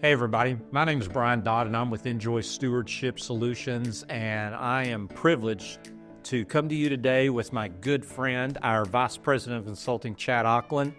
Hey everybody, my name is Brian Dodd and I'm with Injoy Stewardship Solutions, and I am privileged to come to you today with my good friend, our Vice President of Consulting, Chad Aukland,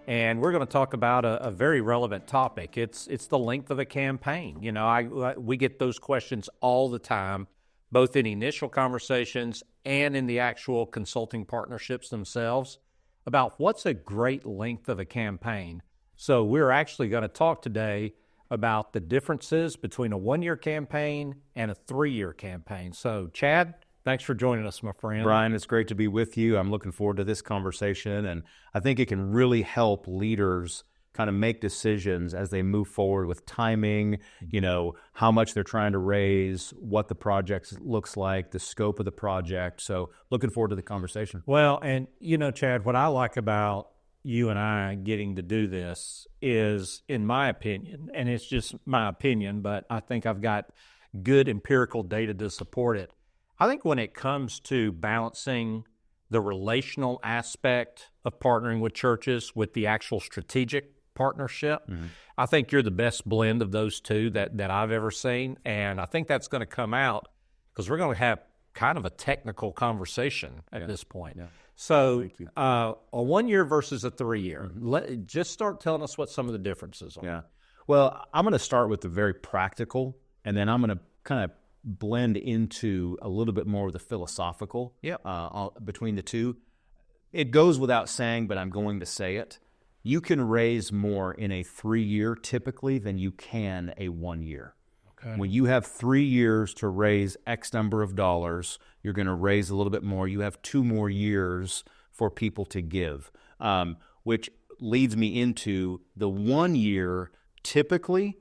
and we're going to talk about a very relevant topic. It's the length of a campaign. You know, we get those questions all the time, both in initial conversations and in the actual consulting partnerships themselves, about what's a great length of a campaign. So we're actually going to talk today about the differences between a one-year campaign and a three-year campaign. So, Chad, thanks for joining us, my friend. Brian, it's great to be with you. I'm looking forward to this conversation, and I think it can really help leaders kind of make decisions as they move forward with timing, you know, how much they're trying to raise, what the project looks like, the scope of the project. So looking forward to the conversation. Well, and, you know, Chad, what I like about you and I getting to do this is, in my opinion, and it's just my opinion, but I think I've got good empirical data to support it. I think when it comes to balancing the relational aspect of partnering with churches with the actual strategic partnership, I think you're the best blend of those two that I've ever seen. And I think that's going to come out because we're going to have kind of a technical conversation at this point. Yeah. So a 1 year versus a 3 year. Just start telling us what some of the differences are. Yeah. Well, I'm going to start with the very practical, and then I'm going to kind of blend into a little bit more of the philosophical between the two. It goes without saying, but I'm going to say it. You can raise more in a 3 year typically than you can a 1 year. Okay. When you have 3 years to raise X number of dollars, you're going to raise a little bit more. You have 2 more years for people to give, which leads me into the 1 year typically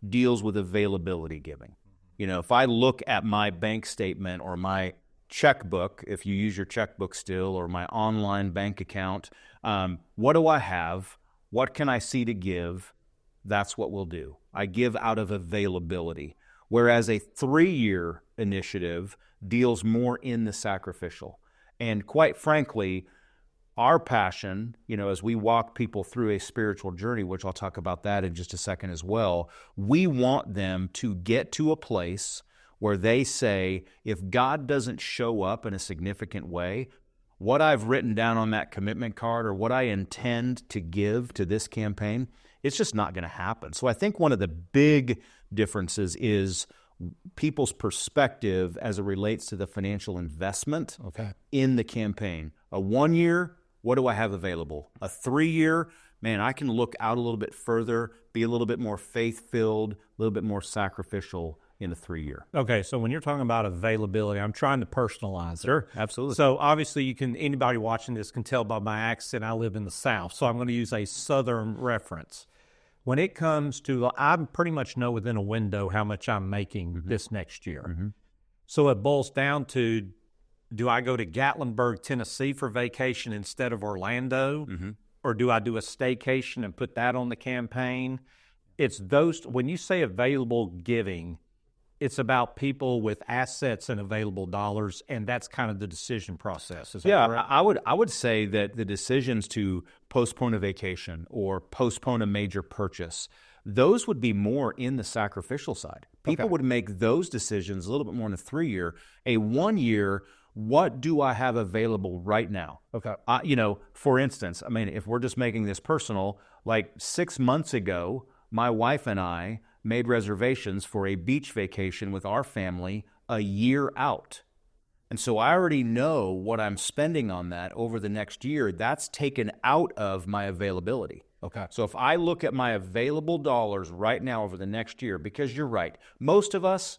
deals with availability giving. You know, if I look at my bank statement or my checkbook, if you use your checkbook still, or my online bank account, what do I have? What can I see to give? That's what we'll do. I give out of availability, whereas a 3 year initiative deals more in the sacrificial. And quite frankly, our passion, you know, as we walk people through a spiritual journey, which I'll talk about that in just a second as well, we want them to get to a place where they say, if God doesn't show up in a significant way, what I've written down on that commitment card or what I intend to give to this campaign, it's just not going to happen. So I think one of the big differences is people's perspective as it relates to the financial investment in the campaign. A 1 year, what do I have available? A 3 year, man, I can look out a little bit further, be a little bit more faith-filled, a little bit more sacrificial in a 3 year. Okay, so when you're talking about availability, I'm trying to personalize it. Sure, absolutely. So obviously anybody watching this can tell by my accent I live in the South, so I'm going to use a Southern reference. When it comes to, I pretty much know within a window how much I'm making this next year. So it boils down to, do I go to Gatlinburg, Tennessee for vacation instead of Orlando? Or do I do a staycation and put that on the campaign? It's those, when you say available giving, it's about people with assets and available dollars, and that's kind of the decision process. Is that correct? I would say that the decisions to postpone a vacation or postpone a major purchase, those would be more in the sacrificial side. People would make those decisions a little bit more in a 3 year. A 1 year, what do I have available right now? You know, for instance, I mean, if we're just making this personal, like 6 months ago, my wife and I made reservations for a beach vacation with our family a year out. And so I already know what I'm spending on that over the next year. That's taken out of my availability. So if I look at my available dollars right now over the next year, because you're right, most of us,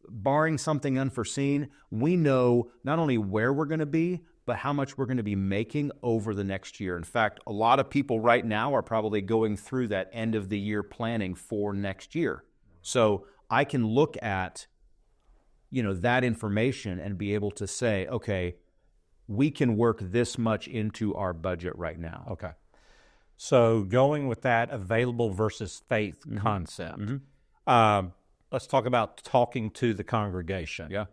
barring something unforeseen, we know not only where we're going to be, but how much we're going to be making over the next year. In fact, a lot of people right now are probably going through that end of the year planning for next year. So I can look at, you know, that information and be able to say, okay, we can work this much into our budget right now. So going with that available versus faith concept, let's talk about talking to the congregation.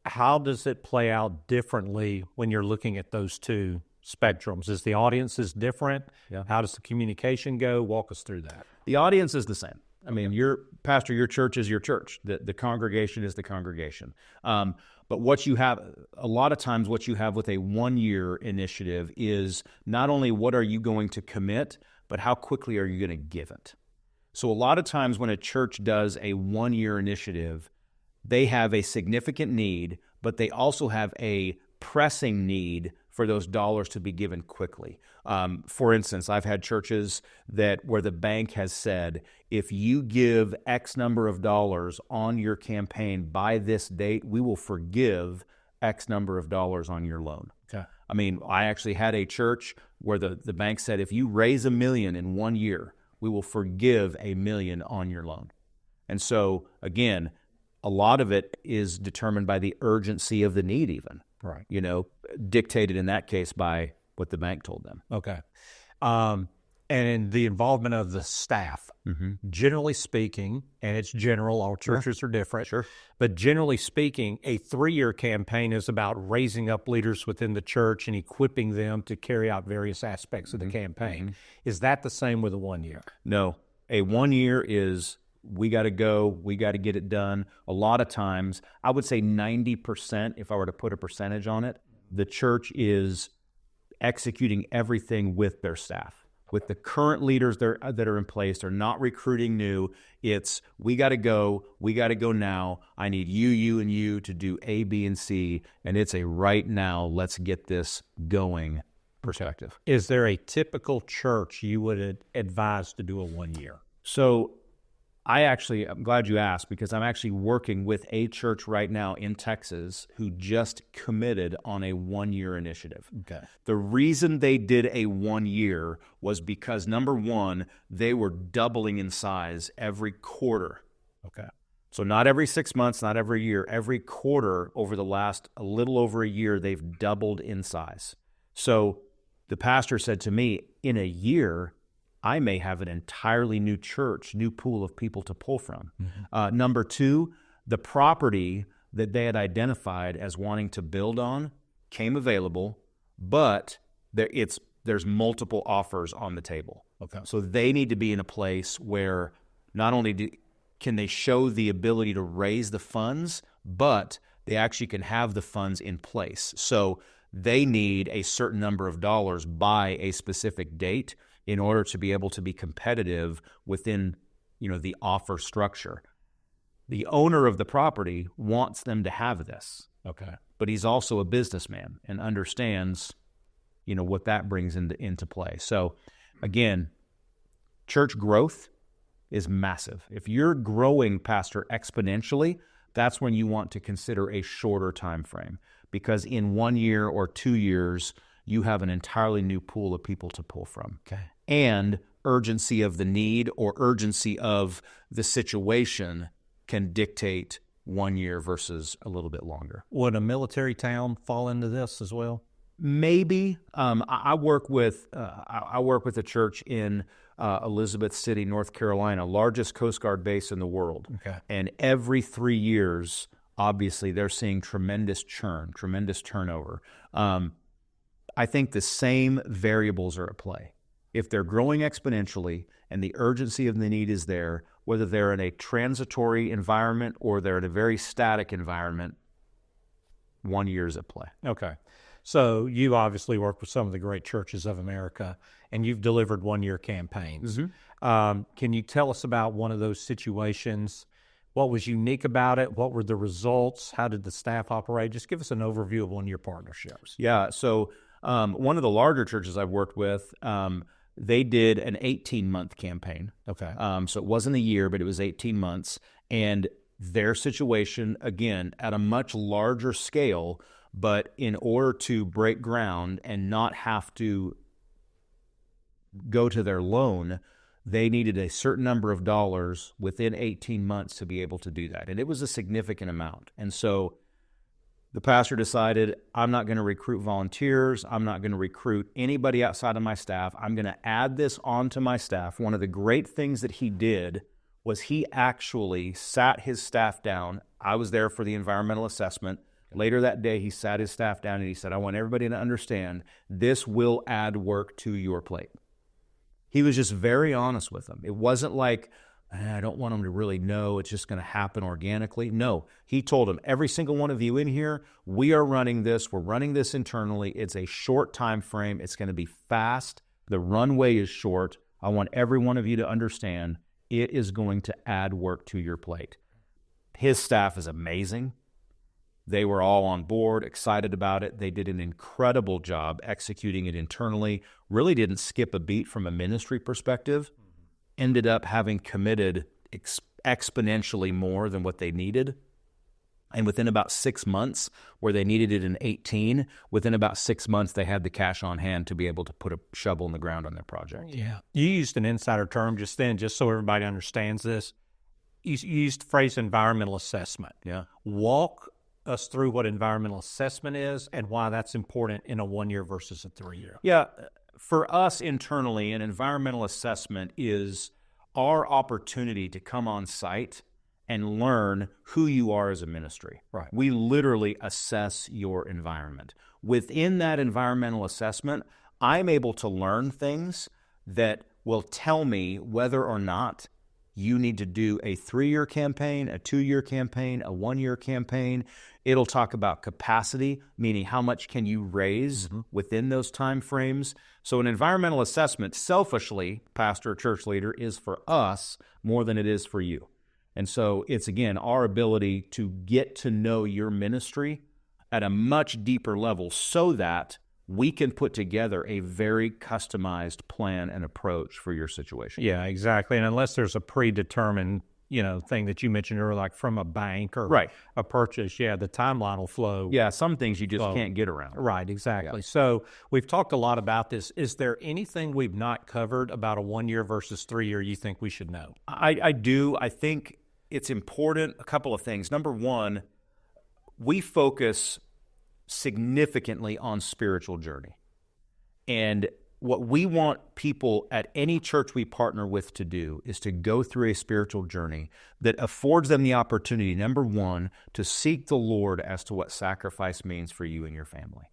How does it play out differently when you're looking at those two spectrums? Is the audience different? How does the communication go? Walk us through that. The audience is the same. I mean, your pastor, your church is your church. The congregation is the congregation. But what you have, a lot of times what you have with a 1-year initiative is not only what are you going to commit, but how quickly are you going to give it? So a lot of times when a church does a 1-year initiative, they have a significant need, but they also have a pressing need for those dollars to be given quickly. For instance, I've had churches where the bank has said, if you give X number of dollars on your campaign by this date, we will forgive X number of dollars on your loan. Okay. I mean, I actually had a church where the bank said, if you raise $1 million in 1 year, we will forgive $1 million on your loan. And so, again, a lot of it is determined by the urgency of the need even. Right. You know, dictated in that case by what the bank told them. Okay. And the involvement of the staff, generally speaking, and it's general, all churches are different. Sure. But generally speaking, a 3-year campaign is about raising up leaders within the church and equipping them to carry out various aspects of the campaign. Is that the same with a 1 year? No. A 1 year is we got to go, we got to get it done. A lot of times, I would say 90%, if I were to put a percentage on it, the church is executing everything with their staff. With the current leaders that are in place, they're not recruiting new. It's we got to go now. I need you, and you to do A, B, and C, and it's a right now, let's get this going perspective. Is there a typical church you would advise to do a 1 year? So I'm glad you asked, because I'm actually working with a church right now in Texas who just committed on a 1-year initiative. Okay. The reason they did a 1 year was because, number one, they were doubling in size every quarter. Okay. So not every 6 months, not every year, every quarter over the last a little over a year, they've doubled in size. So the pastor said to me, in a year, I may have an entirely new church, new pool of people to pull from. Number two, the property that they had identified as wanting to build on came available, but there's multiple offers on the table. Okay. So they need to be in a place where not only can they show the ability to raise the funds, but they actually can have the funds in place. So they need a certain number of dollars by a specific date in order to be able to be competitive within, the offer structure. The owner of the property wants them to have this. Okay. But he's also a businessman and understands, what that brings into play. So again, church growth is massive. If you're growing, Pastor, exponentially, that's when you want to consider a shorter time frame, because in 1 year or 2 years, you have an entirely new pool of people to pull from. Okay. And urgency of the need or urgency of the situation can dictate 1 year versus a little bit longer. Would a military town fall into this as well? Maybe. I work with a church in Elizabeth City, North Carolina, largest Coast Guard base in the world. Okay. And every 3 years, obviously, they're seeing tremendous churn, tremendous turnover. I think the same variables are at play. If they're growing exponentially and the urgency of the need is there, whether they're in a transitory environment or they're in a very static environment, 1 year is at play. Okay. So you obviously work with some of the great churches of America, and you've delivered 1 year campaigns. Can you tell us about one of those situations? What was unique about it? What were the results? How did the staff operate? Just give us an overview of one of your partnerships. Yeah, so one of the larger churches I've worked with, they did an 18-month campaign. Okay. So it wasn't a year, but it was 18 months. And their situation, again, at a much larger scale, but in order to break ground and not have to go to their loan, they needed a certain number of dollars within 18 months to be able to do that. And it was a significant amount. And so the pastor decided, I'm not going to recruit volunteers. I'm not going to recruit anybody outside of my staff. I'm going to add this onto my staff. One of the great things that he did was he actually sat his staff down. I was there for the environmental assessment. Later that day, he sat his staff down and he said, I want everybody to understand this will add work to your plate. He was just very honest with them. It wasn't like I don't want them to really know. It's just going to happen organically. No, he told them, every single one of you in here, we are running this. We're running this internally. It's a short time frame. It's going to be fast. The runway is short. I want every one of you to understand it is going to add work to your plate. His staff is amazing. They were all on board, excited about it. They did an incredible job executing it internally, really didn't skip a beat from a ministry perspective, ended up having committed exponentially more than what they needed. And within about 6 months, where they needed it in 18, within about 6 months, they had the cash on hand to be able to put a shovel in the ground on their project. Yeah. You used an insider term just then, just so everybody understands this. You used the phrase environmental assessment. Yeah. Walk us through what environmental assessment is and why that's important in a 1 year versus a 3 year. Yeah. For us internally, an environmental assessment is our opportunity to come on site and learn who you are as a ministry. Right. We literally assess your environment. Within that environmental assessment, I'm able to learn things that will tell me whether or not you need to do a 3-year campaign, a 2-year campaign, a 1-year campaign. It'll talk about capacity, meaning how much can you raise within those time frames. So an environmental assessment, selfishly, pastor, church leader, is for us more than it is for you. And so it's, again, our ability to get to know your ministry at a much deeper level so that we can put together a very customized plan and approach for your situation. Yeah, exactly. And unless there's a predetermined, thing that you mentioned earlier, like from a bank or a purchase, the timeline will flow. Yeah, some things you just can't get around. Right, exactly. Yeah. So we've talked a lot about this. Is there anything we've not covered about a 1 year versus 3 year you think we should know? I do. I think it's important, a couple of things. Number one, we focus significantly on spiritual journey. And what we want people at any church we partner with to do is to go through a spiritual journey that affords them the opportunity, number one, to seek the Lord as to what sacrifice means for you and your family.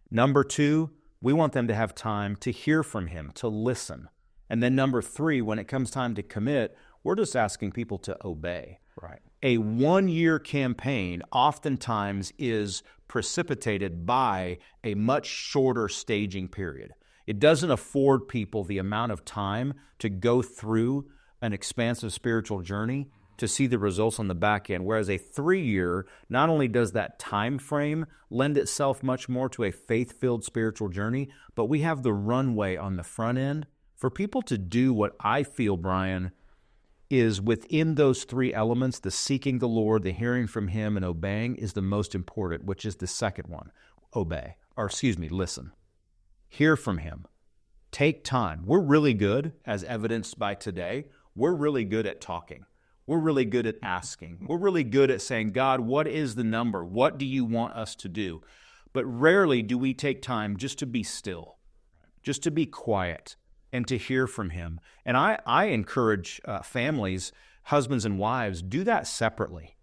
Number two, we want them to have time to hear from Him, to listen. And then number three, when it comes time to commit, we're just asking people to obey. Right. A 1 year campaign oftentimes is precipitated by a much shorter staging period. It doesn't afford people the amount of time to go through an expansive spiritual journey to see the results on the back end. Whereas a 3 year, not only does that time frame lend itself much more to a faith-filled spiritual journey, but we have the runway on the front end for people to do what I feel, Brian, is within those three elements, the seeking the Lord, the hearing from Him, and obeying is the most important, which is the second one, listen. Hear from Him. Take time. We're really good, as evidenced by today, we're really good at talking. We're really good at asking. We're really good at saying, God, what is the number? What do you want us to do? But rarely do we take time just to be still, just to be quiet, and to hear from Him. And I encourage families, husbands and wives, do that separately.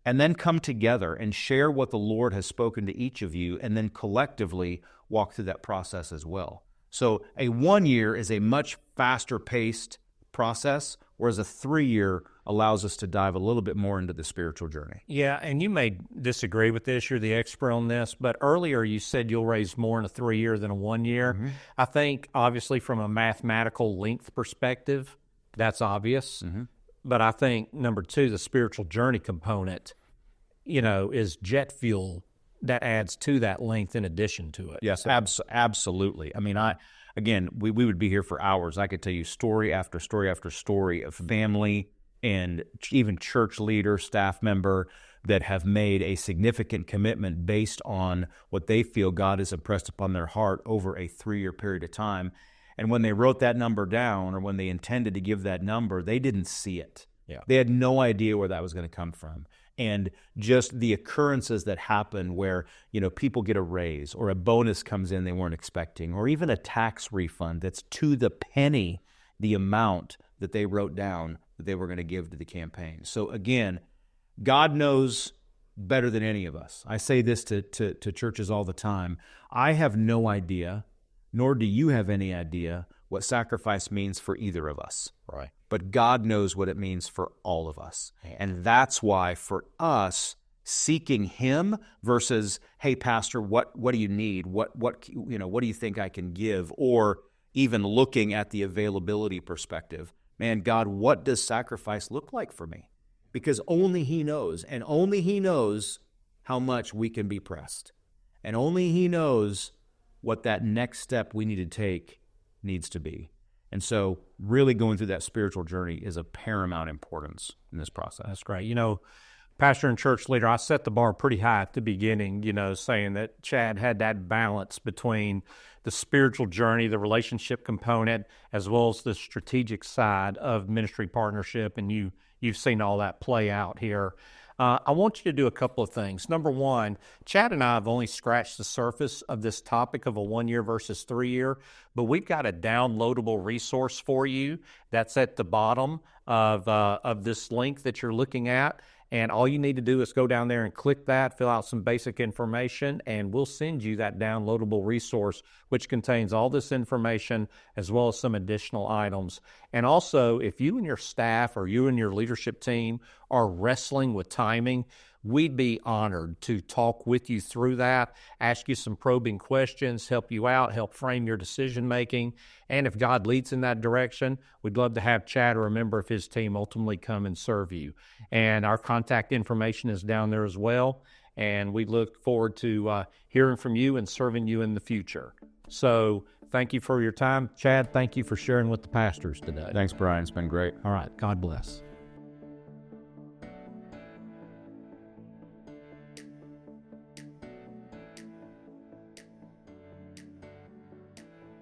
And then come together and share what the Lord has spoken to each of you, and then collectively walk through that process as well. So a 1 year is a much faster paced process, whereas a 3 year allows us to dive a little bit more into the spiritual journey. Yeah, and you may disagree with this, you're the expert on this, but earlier you said you'll raise more in a 3 year than a 1 year. Mm-hmm. I think, obviously, from a mathematical length perspective, that's obvious. Mm-hmm. But I think, number two, the spiritual journey component, is jet fuel that adds to that length in addition to it. Yes, absolutely. I mean, we would be here for hours. I could tell you story after story after story of family and even church leader, staff member that have made a significant commitment based on what they feel God has impressed upon their heart over a 3 year period of time. And when they wrote that number down, or when they intended to give that number, they didn't see it. Yeah. They had no idea where that was going to come from. And just the occurrences that happen where, people get a raise or a bonus comes in they weren't expecting, or even a tax refund that's to the penny the amount that they wrote down that they were going to give to the campaign. So again, God knows better than any of us. I say this to churches all the time. I have no idea, nor do you have any idea, what sacrifice means for either of us. Right. but God knows what it means for all of us. And that's why for us, seeking Him versus, hey, Pastor, what do you need? What do you think I can give? Or even looking at the availability perspective, man, God, what does sacrifice look like for me? Because only He knows, and only He knows how much we can be pressed. And only He knows what that next step we need to take needs to be. And so really going through that spiritual journey is of paramount importance in this process. That's great. Pastor and church leader, I set the bar pretty high at the beginning, saying that Chad had that balance between the spiritual journey, the relationship component, as well as the strategic side of ministry partnership, and you've seen all that play out here. I want you to do a couple of things. Number one, Chad and I have only scratched the surface of this topic of a 1-year versus 3-year, but we've got a downloadable resource for you that's at the bottom of this link that you're looking at. And all you need to do is go down there and click that, fill out some basic information, and we'll send you that downloadable resource, which contains all this information as well as some additional items. And also, if you and your staff or you and your leadership team are wrestling with timing, we'd be honored to talk with you through that, ask you some probing questions, help you out, help frame your decision making. And if God leads in that direction, we'd love to have Chad or a member of his team ultimately come and serve you. And our contact information is down there as well. And we look forward to hearing from you and serving you in the future. So thank you for your time. Chad, thank you for sharing with the pastors today. Thanks, Brian. It's been great. All right. God bless.